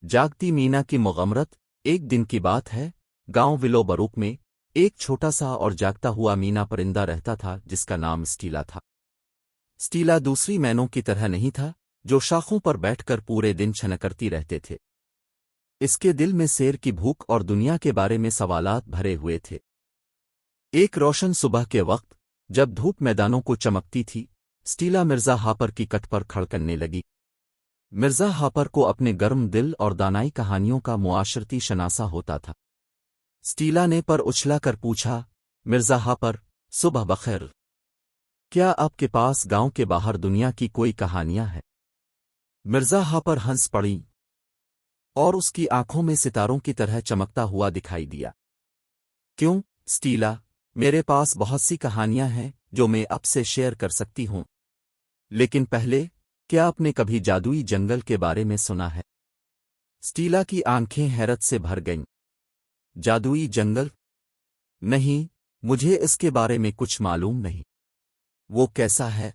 جاگتی مینا کی مغامرت۔ ایک دن کی بات ہے، گاؤں ولو بروک میں ایک چھوٹا سا اور جاگتا ہوا مینا پرندہ رہتا تھا جس کا نام سٹیلا تھا۔ سٹیلا دوسری مینوں کی طرح نہیں تھا جو شاخوں پر بیٹھ کر پورے دن چھنکرتی رہتے تھے۔ اس کے دل میں سیر کی بھوک اور دنیا کے بارے میں سوالات بھرے ہوئے تھے۔ ایک روشن صبح کے وقت جب دھوپ میدانوں کو چمکتی تھی، سٹیلا مرزا ہاپر کی کٹ پر کھڑکننے لگی۔ مرزا ہاپر کو اپنے گرم دل اور دانائی کہانیوں کا معاشرتی شناسہ ہوتا تھا۔ سٹیلا نے پر اچھلا کر پوچھا، مرزا ہاپر، صبح بخیر، کیا آپ کے پاس گاؤں کے باہر دنیا کی کوئی کہانیاں ہیں؟ مرزا ہاپر ہنس پڑی اور اس کی آنکھوں میں ستاروں کی طرح چمکتا ہوا دکھائی دیا۔ کیوں سٹیلا، میرے پاس بہت سی کہانیاں ہیں جو میں اب سے شیئر کر سکتی ہوں، لیکن پہلے کیا آپ نے کبھی جادوئی جنگل کے بارے میں سنا ہے؟ سٹیلا کی آنکھیں حیرت سے بھر گئیں۔ جادوئی جنگل؟ نہیں، مجھے اس کے بارے میں کچھ معلوم نہیں۔ وہ کیسا ہے؟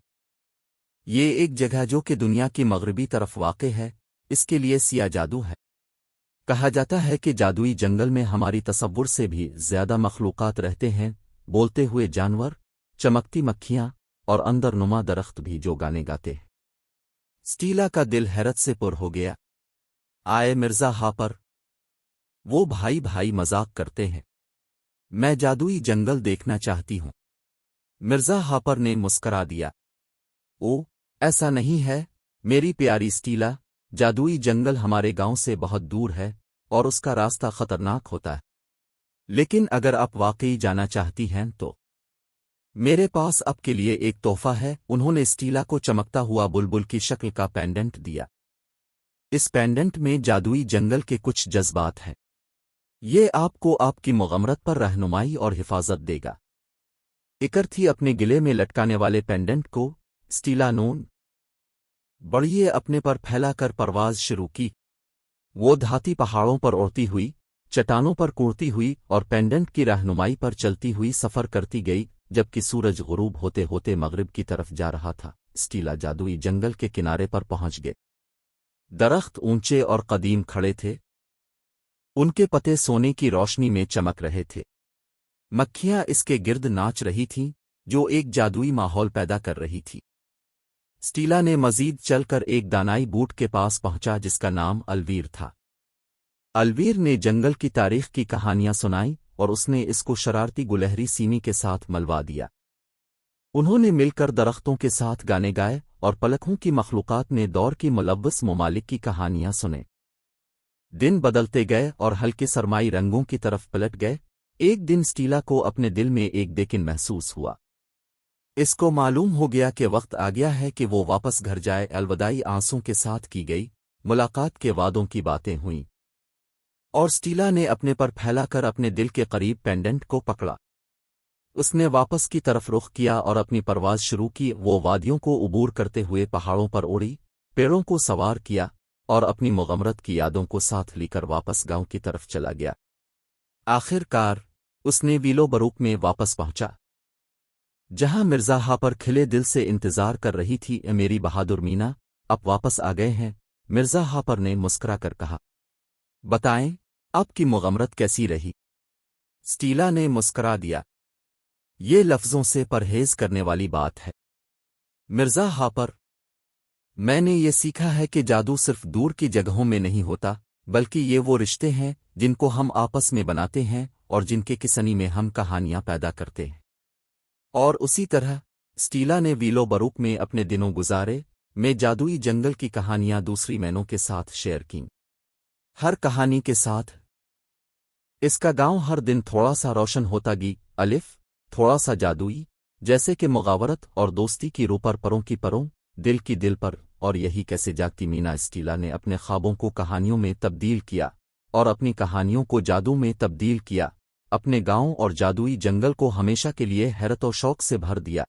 یہ ایک جگہ جو کہ دنیا کی مغربی طرف واقع ہے، اس کے لیے سیاہ جادو ہے۔ کہا جاتا ہے کہ جادوئی جنگل میں ہماری تصور سے بھی زیادہ مخلوقات رہتے ہیں، بولتے ہوئے جانور، چمکتی مکھیاں اور اندر نما درخت بھی جو گانے گاتے ہیں۔ سٹیلا کا دل حیرت سے پر ہو گیا۔ آئے مرزا ہاپر، وہ بھائی بھائی مذاق کرتے ہیں، میں جادوئی جنگل دیکھنا چاہتی ہوں۔ مرزا ہاپر نے مسکرا دیا۔ او، ایسا نہیں ہے میری پیاری سٹیلا، جادوئی جنگل ہمارے گاؤں سے بہت دور ہے اور اس کا راستہ خطرناک ہوتا ہے، لیکن اگر آپ واقعی جانا چاہتی ہیں تو میرے پاس آپ کے لیے ایک تحفہ ہے۔ انہوں نے سٹیلا کو چمکتا ہوا بلبل کی شکل کا پینڈنٹ دیا۔ اس پینڈنٹ میں جادوئی جنگل کے کچھ جذبات ہیں۔ یہ آپ کو آپ کی مغامرت پر رہنمائی اور حفاظت دے گا۔ اکر تھی اپنے گلے میں لٹکانے والے پینڈنٹ کو، سٹیلا نون بڑھئے اپنے پر پھیلا کر پرواز شروع کی۔ وہ دھاتی پہاڑوں پر اڑتی ہوئی، چٹانوں پر کوڑتی ہوئی اور پینڈنٹ کی رہنمائی پر چلتی ہوئی سفر کرتی گئی، جبکہ سورج غروب ہوتے ہوتے مغرب کی طرف جا رہا تھا۔ سٹیلا جادوئی جنگل کے کنارے پر پہنچ گئے۔ درخت اونچے اور قدیم کھڑے تھے، ان کے پتے سونے کی روشنی میں چمک رہے تھے۔ مکھیاں اس کے گرد ناچ رہی تھیں، جو ایک جادوئی ماحول پیدا کر رہی تھی۔ سٹیلا نے مزید چل کر ایک دانائی بوٹ کے پاس پہنچا جس کا نام الویر تھا۔ الویر نے جنگل کی تاریخ کی کہانیاں سنائیں اور اس نے اس کو شرارتی گلہری سینی کے ساتھ ملوا دیا۔ انہوں نے مل کر درختوں کے ساتھ گانے گائے اور پلکوں کی مخلوقات نے دور کی ملوث ممالک کی کہانیاں سنے۔ دن بدلتے گئے اور ہلکے سرمائی رنگوں کی طرف پلٹ گئے۔ ایک دن سٹیلا کو اپنے دل میں ایک ڈیکن محسوس ہوا۔ اس کو معلوم ہو گیا کہ وقت آ گیا ہے کہ وہ واپس گھر جائے۔ الوداعی آنسوں کے ساتھ کی گئی ملاقات کے وعدوں کی باتیں ہوئیں، اور سٹیلا نے اپنے پر پھیلا کر اپنے دل کے قریب پینڈنٹ کو پکڑا۔ اس نے واپس کی طرف رخ کیا اور اپنی پرواز شروع کی۔ وہ وادیوں کو عبور کرتے ہوئے پہاڑوں پر اڑی، پیڑوں کو سوار کیا اور اپنی مغامرت کی یادوں کو ساتھ لے کر واپس گاؤں کی طرف چلا گیا۔ آخر کار اس نے ویلو بروک میں واپس پہنچا، جہاں مرزا ہاپر کھلے دل سے انتظار کر رہی تھی۔ میری بہادر مینا، اب واپس آ گئے ہیں، مرزا ہاپر نے مسکرا کر کہا۔ بتائیں، آپ کی مغامرت کیسی رہی؟ سٹیلا نے مسکرا دیا۔ یہ لفظوں سے پرہیز کرنے والی بات ہے مرزا ہاپر، میں نے یہ سیکھا ہے کہ جادو صرف دور کی جگہوں میں نہیں ہوتا، بلکہ یہ وہ رشتے ہیں جن کو ہم آپس میں بناتے ہیں اور جن کے کسنی میں ہم کہانیاں پیدا کرتے ہیں۔ اور اسی طرح سٹیلا نے ویلو بروک میں اپنے دنوں گزارے۔ میں جادوئی جنگل کی کہانیاں دوسری مینوں کے ساتھ شیئر کیں۔ ہر کہانی کے ساتھ اس کا گاؤں ہر دن تھوڑا سا روشن ہوتا گی، الف تھوڑا سا جادوئی، جیسے کہ مغاورت اور دوستی کی روپر پروں کی پروں، دل کی دل پر۔ اور یہی کیسے جاگتی مینا سٹیلا نے اپنے خوابوں کو کہانیوں میں تبدیل کیا اور اپنی کہانیوں کو جادو میں تبدیل کیا، اپنے گاؤں اور جادوئی جنگل کو ہمیشہ کے لیے حیرت و شوق سے بھر دیا۔